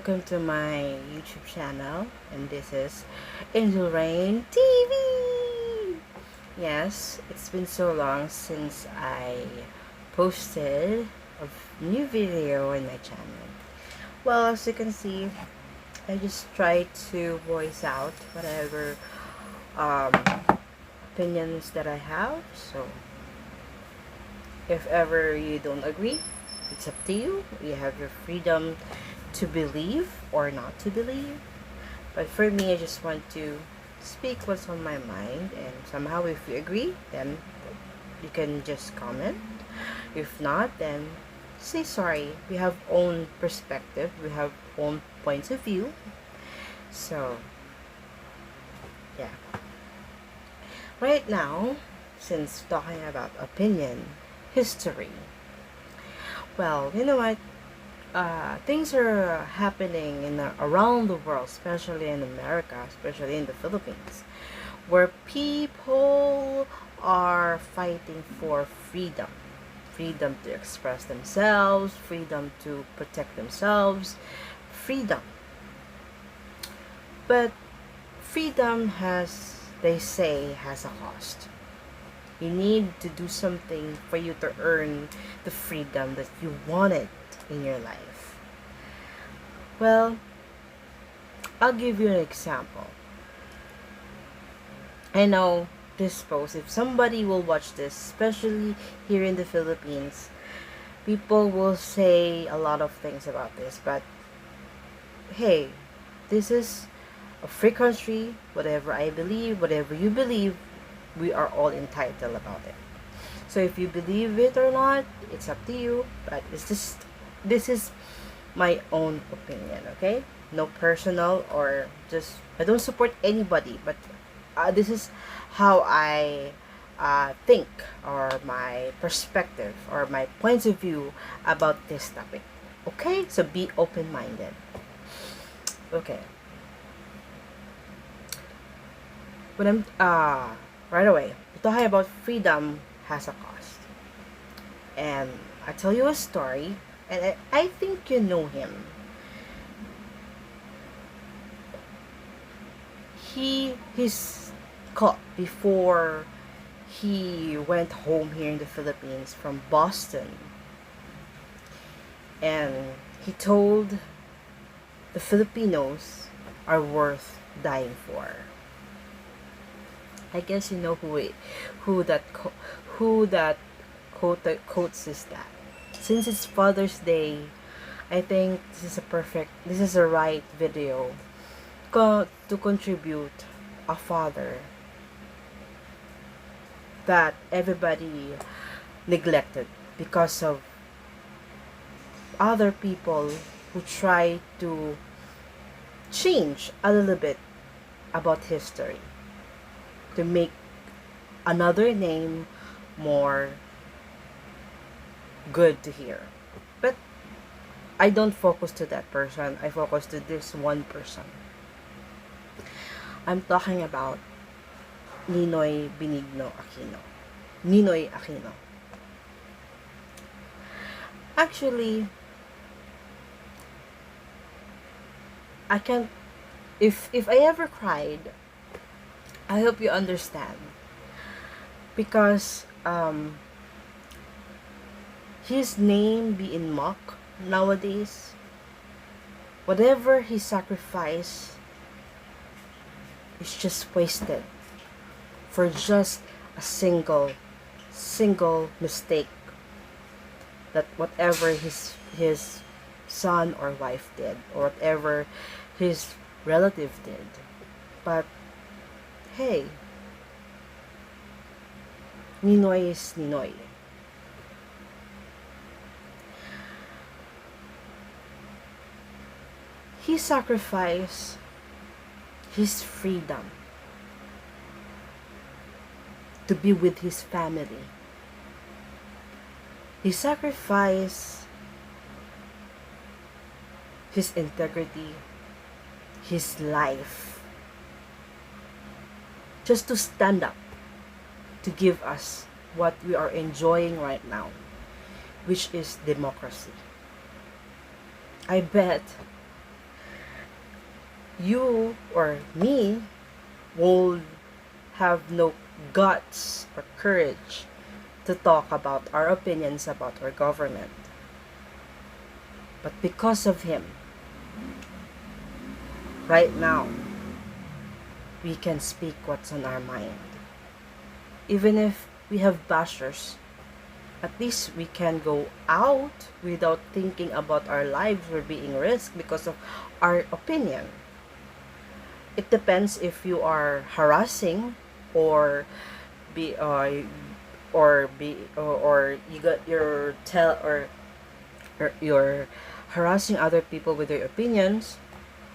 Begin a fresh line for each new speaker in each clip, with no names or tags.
welcome to my YouTube channel, and this is Angel Rain TV. Yes, it's been so long since I posted a new video in my channel. Well, as you can see, I just try to voice out whatever um, opinions that I have. So, if ever you don't agree, it's up to you. You have your freedom to believe or not to believe. But for me, I just want to speak what's on my mind, and somehow if you agree, then you can just comment. If not, then say sorry. We have own perspective, we have own points of view. So yeah. Right now, since talking about opinion, history, well, you know what? Things are happening around the world, especially in America, especially in the Philippines, where people are fighting for freedom. Freedom to express themselves, freedom to protect themselves, freedom. But freedom has, they say, has a cost. You need to do something for you to earn the freedom that you wanted in your life. Well, I'll give you an example. I know this post, if somebody will watch this, especially here in the Philippines, people will say a lot of things about this, but hey, this is a free country. Whatever I believe, whatever you believe, we are all entitled about it. So if you believe it or not, it's up to you, but this is my own opinion, okay? No personal, or just, I don't support anybody, but this is how I think, or my perspective, or my points of view about this topic. Okay, so be open-minded. Okay, when I'm right away, talking about freedom has a cost, and I tell you a story, and I think you know him. He's caught before he went home here in the Philippines from Boston, and he told the Filipinos are worth dying for. I guess you know who that quotes is that. Since it's Father's Day, I think this is a right video to contribute a father that everybody neglected because of other people who try to change a little bit about history to make another name more good to hear. But I don't focus to that person. I focus to this one person. I'm talking about Ninoy Benigno Aquino. Ninoy Aquino. Actually, I can't, if I ever cried, I hope you understand, because his name being mocked nowadays. Whatever he sacrificed is just wasted for just a single mistake that whatever his son or wife did, or whatever his relative did. But hey, Ninoy is Ninoy. He sacrificed his freedom to be with his family. He sacrificed his integrity, his life, just to stand up, to give us what we are enjoying right now, which is democracy. I bet you or me will have no guts or courage to talk about our opinions about our government. But because of him, right now, we can speak what's on our mind. Even if we have bashers, at least we can go out without thinking about our lives or being risked because of our opinion. It depends if you are harassing or be or you got your tell or you're harassing other people with their opinions.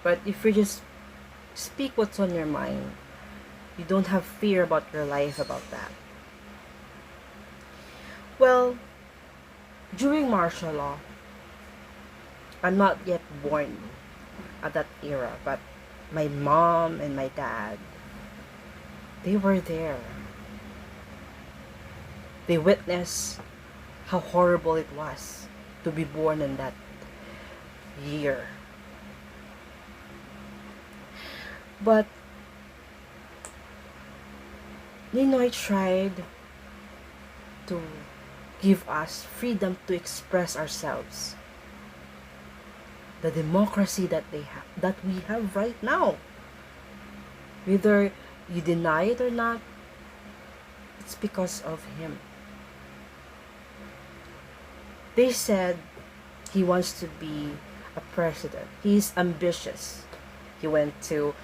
But if you just speak what's on your mind, you don't have fear about your life about that. Well, during martial law, I'm not yet born at that era, but my mom and my dad, they were there. They witnessed how horrible it was to be born in that year. But Ninoy tried to give us freedom to express ourselves. The democracy that we have right now. Whether you deny it or not, it's because of him. They said he wants to be a president. He's ambitious. He went to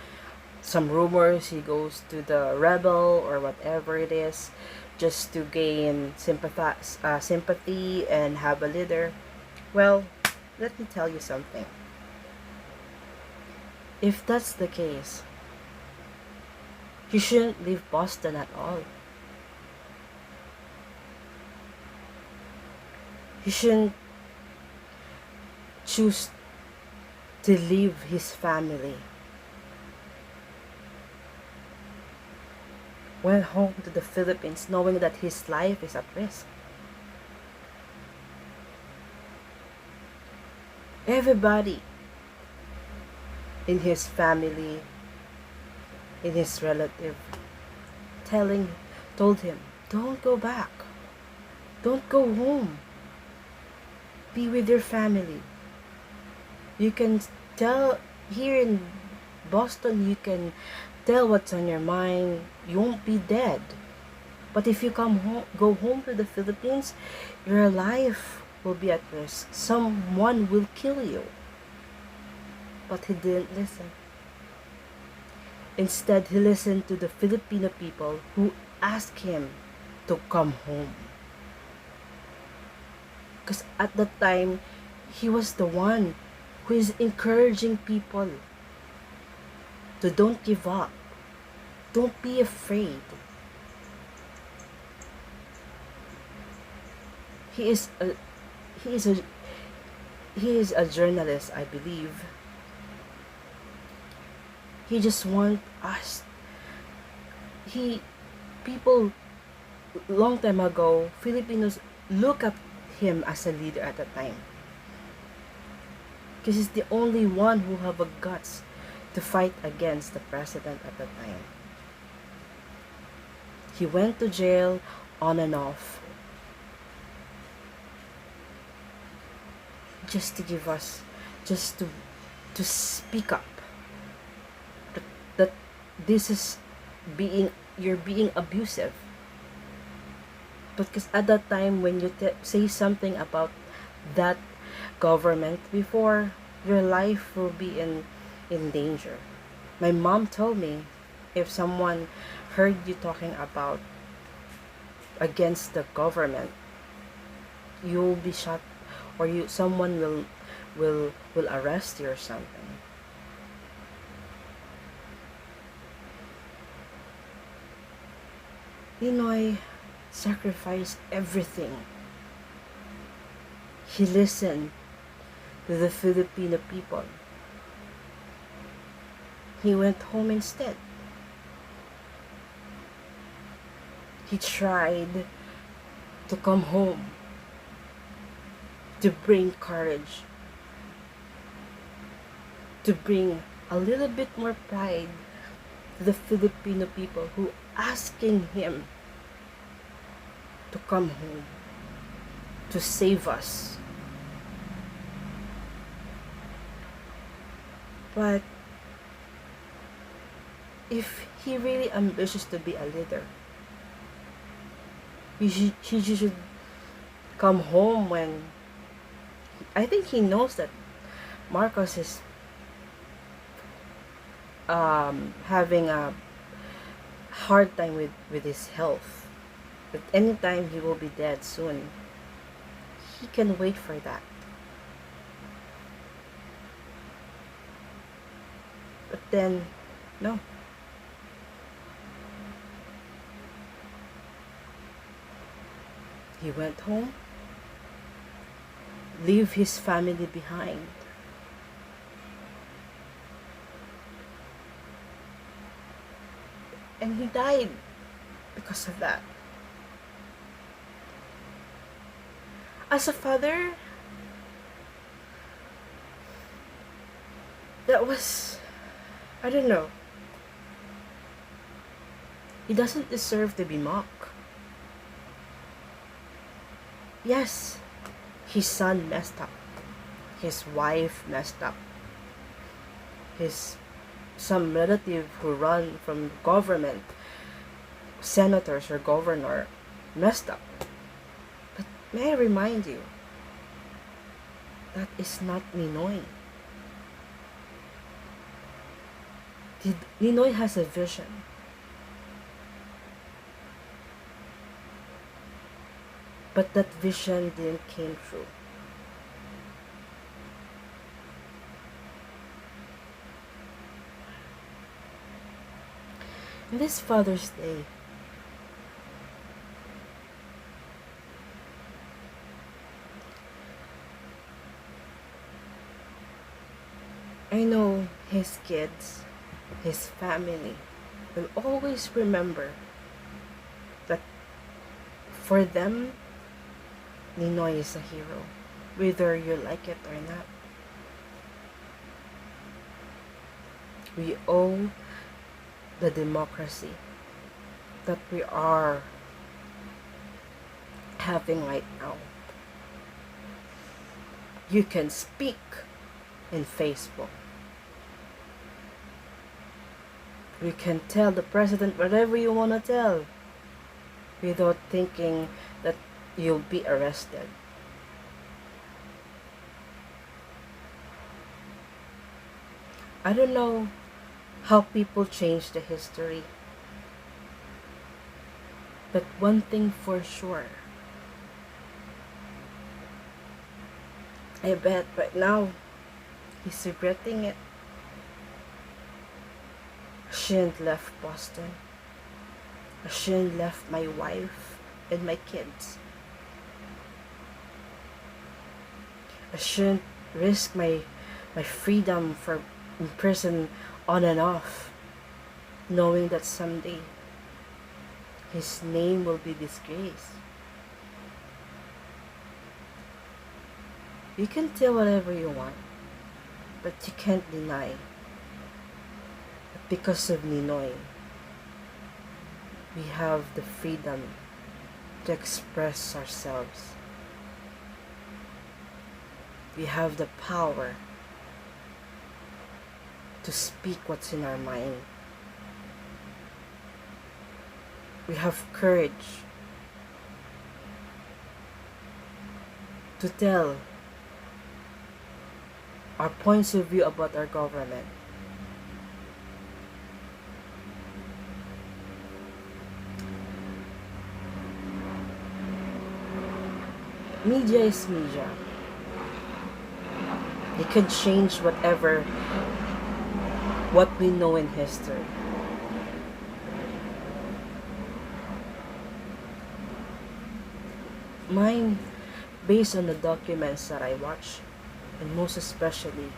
some rumors he goes to the rebel or whatever it is just to gain sympathy and have a leader. Well, let me tell you something. If that's the case, he shouldn't leave Boston at all. He shouldn't choose to leave his family. Went home to the Philippines knowing that his life is at risk. Everybody in his family, in his relative, told him, don't go back. Don't go home. Be with your family. You can tell here in Boston, you can tell what's on your mind. You won't be dead. But if you go home to the Philippines, your life will be at risk. Someone will kill you. But he didn't listen. Instead, he listened to the Filipino people who asked him to come home. Because at that time, he was the one who is encouraging people to don't give up. Don't be afraid. He is a he is a he is a journalist, I believe. He just want us. He people long time ago, Filipinos look at him as a leader at the time. Because he's the only one who have a guts to fight against the president at the time. He went to jail on and off. Just to give us, just to speak up. That this is you're being abusive. Because at that time, when you say something about that government before, your life will be in danger. My mom told me, if someone heard you talking about against the government, you'll be shot, or someone will arrest you or something. Ninoy sacrificed everything. He listened to the Filipino people. He went home instead. He tried to come home, to bring courage, to bring a little bit more pride to the Filipino people who asking him to come home to save us. But if he really ambitious to be a leader, he should come home when I think he knows that Marcos is having a hard time with his health. But anytime he will be dead soon, he can wait for that. But then, no. He went home, leave his family behind. And he died because of that. As a father, that was, I don't know. He doesn't deserve to be mocked. Yes, his son messed up. His wife messed up. Some relative who run from government, senators or governor, messed up. But may I remind you, that is not Ninoy. Ninoy has a vision. But that vision didn't came true. And this Father's Day, I know his kids, his family will always remember that for them, Ninoy is a hero, whether you like it or not. We owe the democracy that we are having right now. You can speak in Facebook. You can tell the president whatever you want to tell without thinking that you'll be arrested. I don't know how people change the history, but one thing for sure, I bet right now he's regretting it. I shouldn't left Boston. I shouldn't left my wife and my kids. I shouldn't risk my freedom for in prison on and off, knowing that someday his name will be disgraced. You can tell whatever you want, but you can't deny that because of Ninoy, we have the freedom to express ourselves. We have the power to speak what's in our mind. We have courage to tell our points of view about our government. Media is media. It can change what we know in history. Mine, based on the documents that I watch, and most especially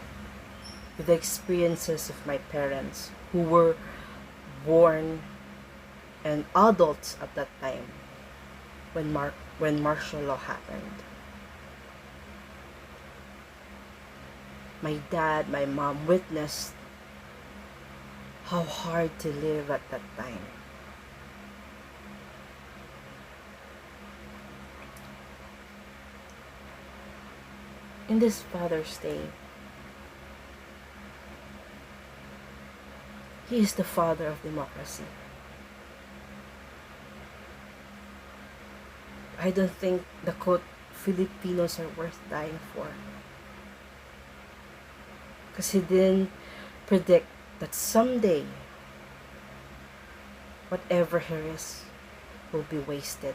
with the experiences of my parents who were born and adults at that time when martial law happened. My dad, my mom witnessed how hard to live at that time. In this Father's Day, he is the father of democracy. I don't think the quote Filipinos are worth dying for, because he didn't predict that someday whatever he is will be wasted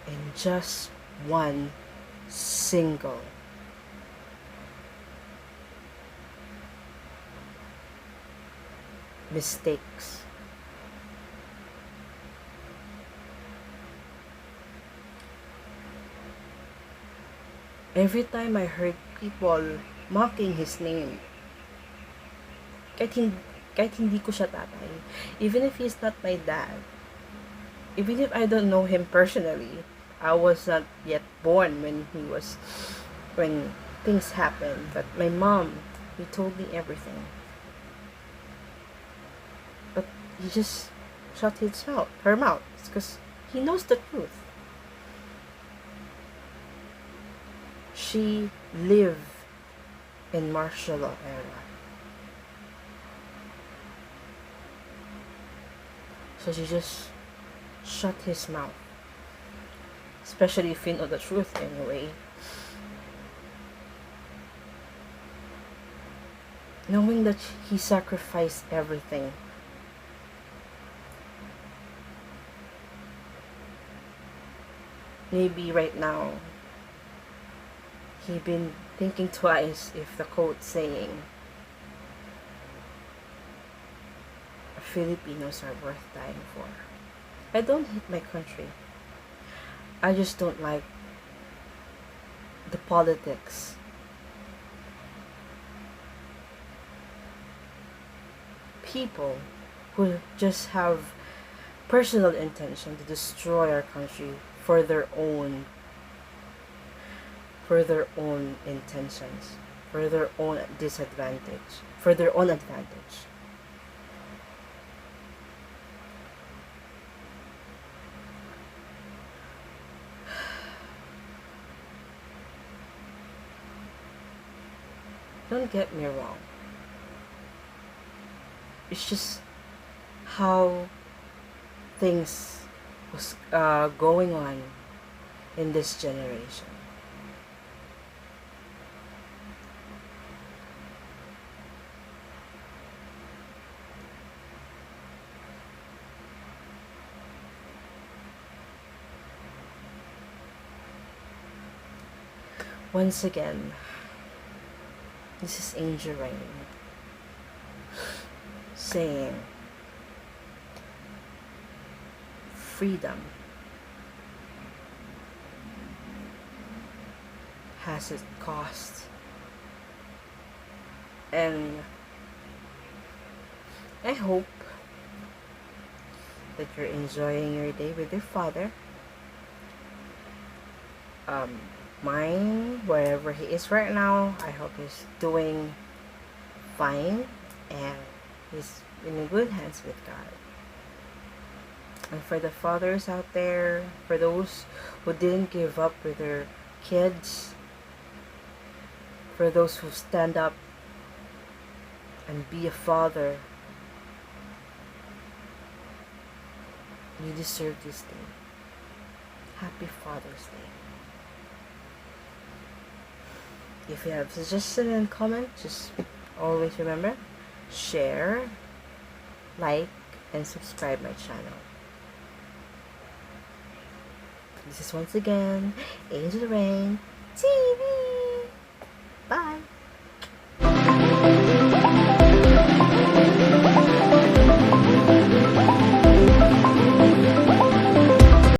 in just one single mistakes. Every time I heard people mocking his name, kahit hindi ko siya tatay, even if he's not my dad, even if I don't know him personally, I was not yet born when things happened, but my mom, he told me everything. But he just shut her mouth, because he knows the truth. She lived in martial law era. So she just shut his mouth. Especially if you know the truth anyway. Knowing that he sacrificed everything. Maybe right now, he been thinking twice if the quote saying Filipinos are worth dying for. I don't hate my country. I just don't like the politics. People who just have personal intention to destroy our country for their own intentions, for their own disadvantage, for their own advantage. Don't get me wrong. It's just how things was going on in this generation. Once again, this is Angel Rain saying freedom has its cost, and I hope that you're enjoying your day with your father. Mine, wherever he is right now, I hope he's doing fine and he's in good hands with God. And for the fathers out there, for those who didn't give up with their kids, for those who stand up and be a father, you deserve this day. Happy Father's Day. If you have suggestions and comments, just always remember, share, like, and subscribe my channel. This is once again Angel Rain TV.